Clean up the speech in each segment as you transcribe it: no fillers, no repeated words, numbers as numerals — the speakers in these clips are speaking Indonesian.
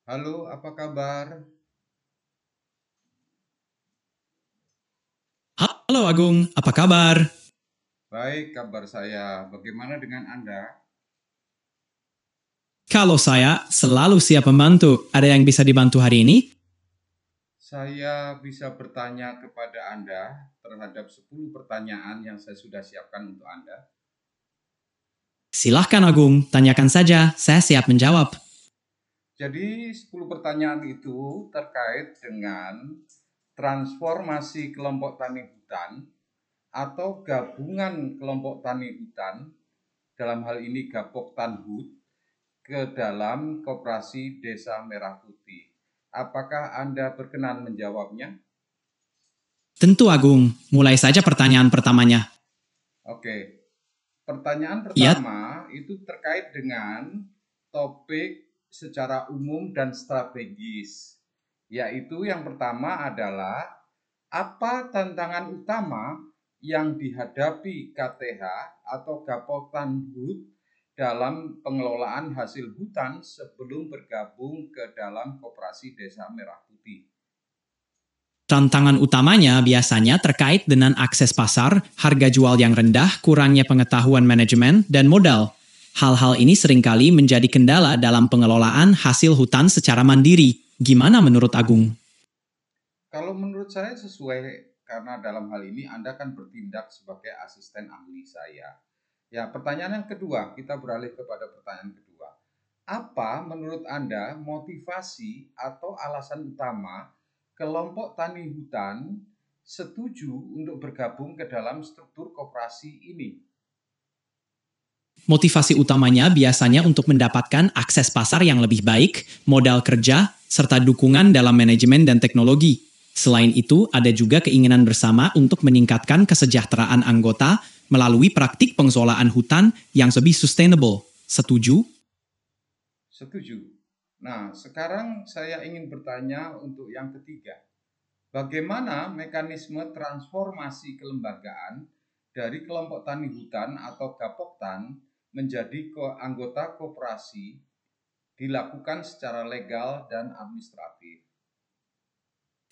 Halo, apa kabar? Halo Agung, apa kabar? Baik, kabar saya. Bagaimana dengan Anda? Kalau saya selalu siap membantu. Ada yang bisa dibantu hari ini? Saya bisa bertanya kepada Anda terhadap 10 pertanyaan yang saya sudah siapkan untuk Anda. Silahkan Agung, tanyakan saja. Saya siap menjawab. Jadi, 10 pertanyaan itu terkait dengan transformasi kelompok tani hutan atau gabungan kelompok tani hutan, dalam hal ini Gapok Tanhut, ke dalam Koperasi Desa Merah Putih. Apakah Anda berkenan menjawabnya? Tentu Agung, mulai saja pertanyaan pertamanya. Oke, pertanyaan Ya, pertama itu terkait dengan topik secara umum dan strategis, yaitu yang pertama adalah apa tantangan utama yang dihadapi KTH atau Gapotan Hut dalam pengelolaan hasil hutan sebelum bergabung ke dalam Koperasi Desa Merah Putih. tantangan utamanya biasanya terkait dengan akses pasar, harga jual yang rendah, kurangnya pengetahuan manajemen, dan modal. Hal-hal ini seringkali menjadi kendala dalam pengelolaan hasil hutan secara mandiri. Gimana menurut Agung? Kalau menurut saya sesuai, karena dalam hal ini Anda kan bertindak sebagai asisten ahli saya. Ya, pertanyaan yang kedua, kita beralih kepada pertanyaan kedua. Apa menurut Anda motivasi atau alasan utama kelompok tani hutan setuju untuk bergabung ke dalam struktur koperasi ini? Motivasi utamanya biasanya untuk mendapatkan akses pasar yang lebih baik, modal kerja, serta dukungan dalam manajemen dan teknologi. Selain itu, ada juga keinginan bersama untuk meningkatkan kesejahteraan anggota melalui praktik pengelolaan hutan yang lebih sustainable. Setuju? Setuju. Nah, sekarang saya ingin bertanya untuk yang ketiga. Bagaimana mekanisme transformasi kelembagaan dari kelompok tani hutan atau Gapoktan menjadi anggota koperasi dilakukan secara legal dan administratif?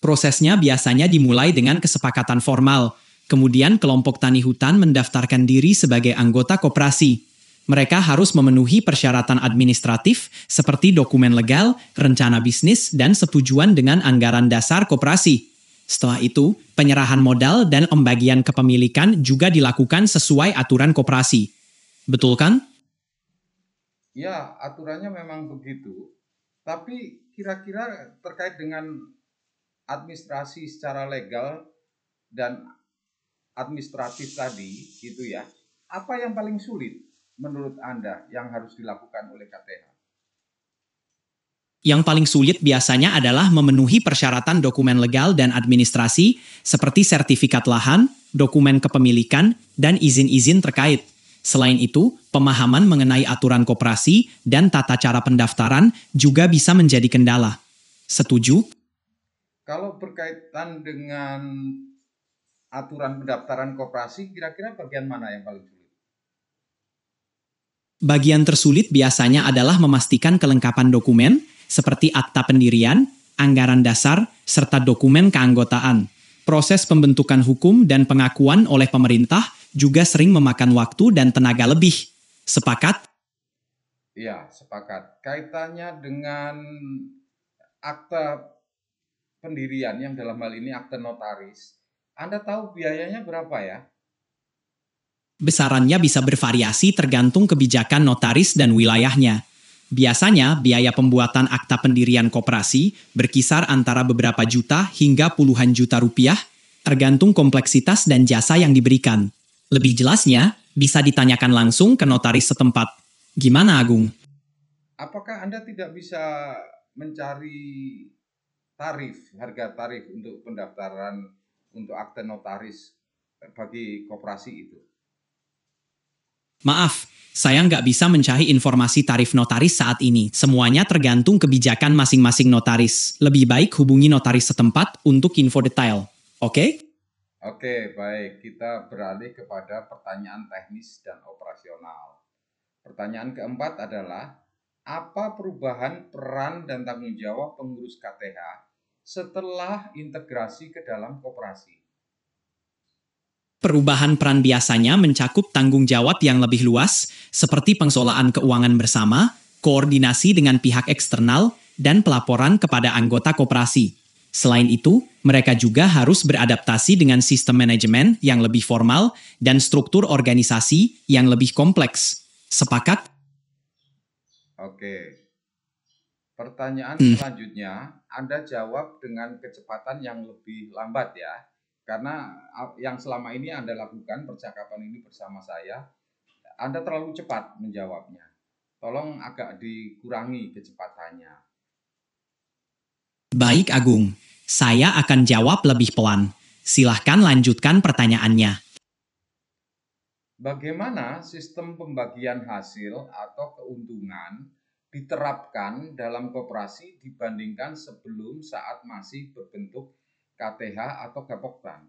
Prosesnya biasanya dimulai dengan kesepakatan formal. Kemudian kelompok tani hutan mendaftarkan diri sebagai anggota koperasi. Mereka harus memenuhi persyaratan administratif seperti dokumen legal, rencana bisnis, dan setujuan dengan anggaran dasar koperasi. Setelah itu, penyerahan modal dan pembagian kepemilikan juga dilakukan sesuai aturan koperasi. Betul kan? Ya, aturannya memang begitu. Tapi kira-kira terkait dengan administrasi secara legal dan administratif tadi, gitu ya. Apa yang paling sulit menurut Anda yang harus dilakukan oleh KTH? Yang paling sulit biasanya adalah memenuhi persyaratan dokumen legal dan administrasi seperti sertifikat lahan, dokumen kepemilikan, dan izin-izin terkait. Selain itu, pemahaman mengenai aturan koperasi dan tata cara pendaftaran juga bisa menjadi kendala. Setuju? Kalau berkaitan dengan aturan pendaftaran koperasi, kira-kira bagian mana yang paling sulit? Bagian tersulit biasanya adalah memastikan kelengkapan dokumen seperti akta pendirian, anggaran dasar, serta dokumen keanggotaan. Proses pembentukan hukum dan pengakuan oleh pemerintah juga sering memakan waktu dan tenaga lebih. Sepakat? Ya, sepakat. Kaitannya dengan akta pendirian yang dalam hal ini akte notaris, Anda tahu biayanya berapa ya? Besarannya bisa bervariasi tergantung kebijakan notaris dan wilayahnya. Biasanya, biaya pembuatan akta pendirian koperasi berkisar antara beberapa juta hingga puluhan juta rupiah, tergantung kompleksitas dan jasa yang diberikan. Lebih jelasnya, bisa ditanyakan langsung ke notaris setempat. Gimana, Agung? Apakah Anda tidak bisa mencari harga tarif untuk pendaftaran untuk akte notaris bagi koperasi itu? Maaf, saya nggak bisa mencari informasi tarif notaris saat ini. Semuanya tergantung kebijakan masing-masing notaris. Lebih baik hubungi notaris setempat untuk info detail. Oke? Oke, baik. Kita beralih kepada pertanyaan teknis dan operasional. Pertanyaan keempat adalah, apa perubahan peran dan tanggung jawab pengurus KTH setelah integrasi ke dalam koperasi? Perubahan peran biasanya mencakup tanggung jawab yang lebih luas, seperti pengelolaan keuangan bersama, koordinasi dengan pihak eksternal, dan pelaporan kepada anggota koperasi. Selain itu, mereka juga harus beradaptasi dengan sistem manajemen yang lebih formal dan struktur organisasi yang lebih kompleks. Sepakat? Oke. Pertanyaan selanjutnya, Anda jawab dengan kecepatan yang lebih lambat ya. Karena yang selama ini Anda lakukan percakapan ini bersama saya, Anda terlalu cepat menjawabnya. Tolong agak dikurangi kecepatannya. Baik, Agung. Saya akan jawab lebih pelan. Silahkan lanjutkan pertanyaannya. Bagaimana sistem pembagian hasil atau keuntungan diterapkan dalam koperasi dibandingkan sebelum saat masih berbentuk KTH atau Gapoktan?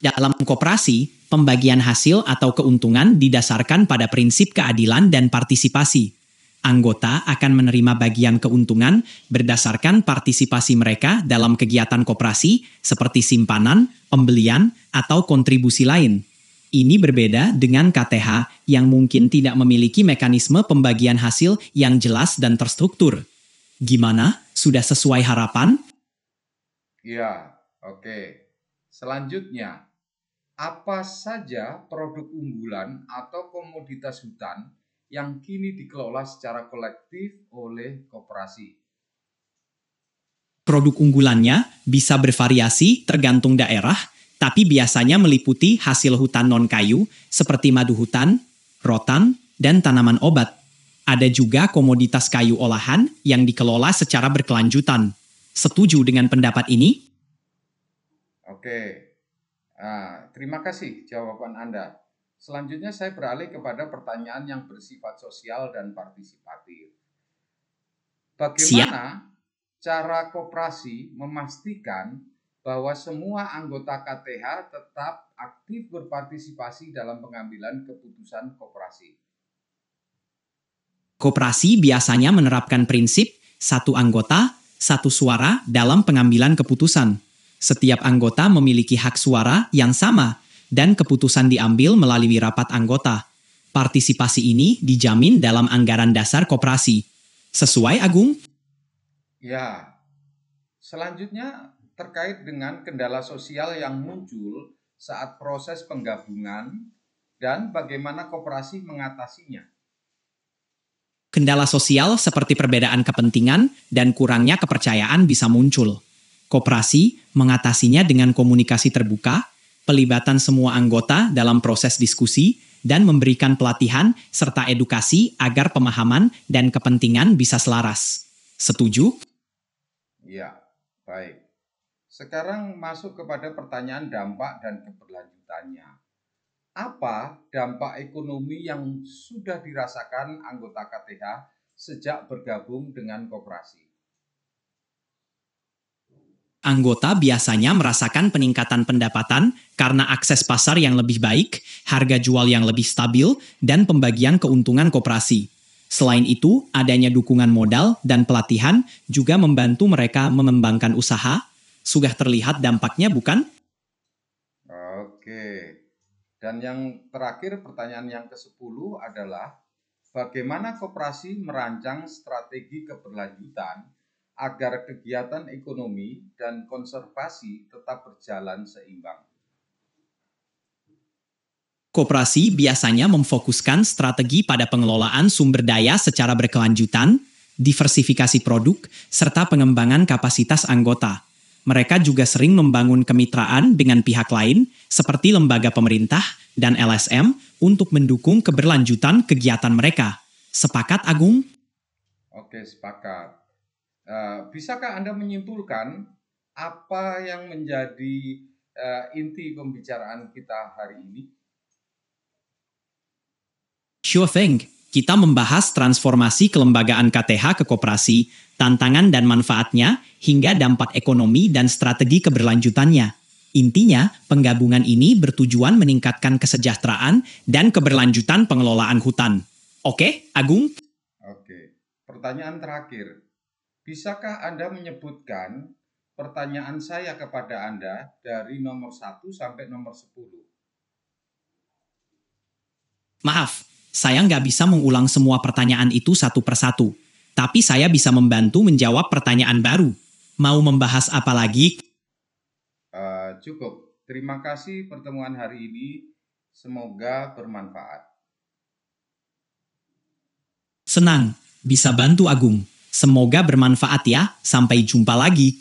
Dalam koperasi, pembagian hasil atau keuntungan didasarkan pada prinsip keadilan dan partisipasi. Anggota akan menerima bagian keuntungan berdasarkan partisipasi mereka dalam kegiatan koperasi seperti simpanan, pembelian, atau kontribusi lain. Ini berbeda dengan KTH yang mungkin tidak memiliki mekanisme pembagian hasil yang jelas dan terstruktur. Gimana? Sudah sesuai harapan? Ya, oke. Selanjutnya, apa saja produk unggulan atau komoditas hutan yang kini dikelola secara kolektif oleh koperasi? Produk unggulannya bisa bervariasi tergantung daerah, tapi biasanya meliputi hasil hutan non-kayu seperti madu hutan, rotan, dan tanaman obat. Ada juga komoditas kayu olahan yang dikelola secara berkelanjutan. Setuju dengan pendapat ini? Oke. Nah, terima kasih jawaban Anda. Selanjutnya saya beralih kepada pertanyaan yang bersifat sosial dan partisipatif. Bagaimana cara koperasi memastikan bahwa semua anggota KTH tetap aktif berpartisipasi dalam pengambilan keputusan koperasi? Koperasi biasanya menerapkan prinsip satu anggota, satu suara dalam pengambilan keputusan. Setiap anggota memiliki hak suara yang sama dan keputusan diambil melalui rapat anggota. Partisipasi ini dijamin dalam anggaran dasar koperasi. Sesuai, Agung? Ya, selanjutnya terkait dengan kendala sosial yang muncul saat proses penggabungan dan bagaimana koperasi mengatasinya. Kendala sosial seperti perbedaan kepentingan dan kurangnya kepercayaan bisa muncul. Koperasi mengatasinya dengan komunikasi terbuka, pelibatan semua anggota dalam proses diskusi, dan memberikan pelatihan serta edukasi agar pemahaman dan kepentingan bisa selaras. Setuju? Ya, baik. Sekarang masuk kepada pertanyaan dampak dan keberlanjutannya. Apa dampak ekonomi yang sudah dirasakan anggota KTH sejak bergabung dengan koperasi? Anggota biasanya merasakan peningkatan pendapatan karena akses pasar yang lebih baik, harga jual yang lebih stabil, dan pembagian keuntungan koperasi. Selain itu, adanya dukungan modal dan pelatihan juga membantu mereka mengembangkan usaha. Sudah terlihat dampaknya, bukan? Oke. Dan yang terakhir, pertanyaan yang ke-10 adalah bagaimana koperasi merancang strategi keberlanjutan agar kegiatan ekonomi dan konservasi tetap berjalan seimbang? Koperasi biasanya memfokuskan strategi pada pengelolaan sumber daya secara berkelanjutan, diversifikasi produk, serta pengembangan kapasitas anggota. Mereka juga sering membangun kemitraan dengan pihak lain, seperti lembaga pemerintah dan LSM, untuk mendukung keberlanjutan kegiatan mereka. Sepakat, Agung? Oke, sepakat. Bisakah Anda menyimpulkan apa yang menjadi inti pembicaraan kita hari ini? Sure thing. Kita membahas transformasi kelembagaan KTH ke koperasi, tantangan dan manfaatnya, hingga dampak ekonomi dan strategi keberlanjutannya. Intinya, penggabungan ini bertujuan meningkatkan kesejahteraan dan keberlanjutan pengelolaan hutan. Oke, Agung? Oke, pertanyaan terakhir. Bisakah Anda menyebutkan pertanyaan saya kepada Anda dari nomor 1 sampai nomor 10? Maaf, saya nggak bisa mengulang semua pertanyaan itu satu persatu. Tapi saya bisa membantu menjawab pertanyaan baru. Mau membahas apa lagi? Cukup. Terima kasih pertemuan hari ini. Semoga bermanfaat. Senang, bisa bantu Agung. Semoga bermanfaat ya. Sampai jumpa lagi.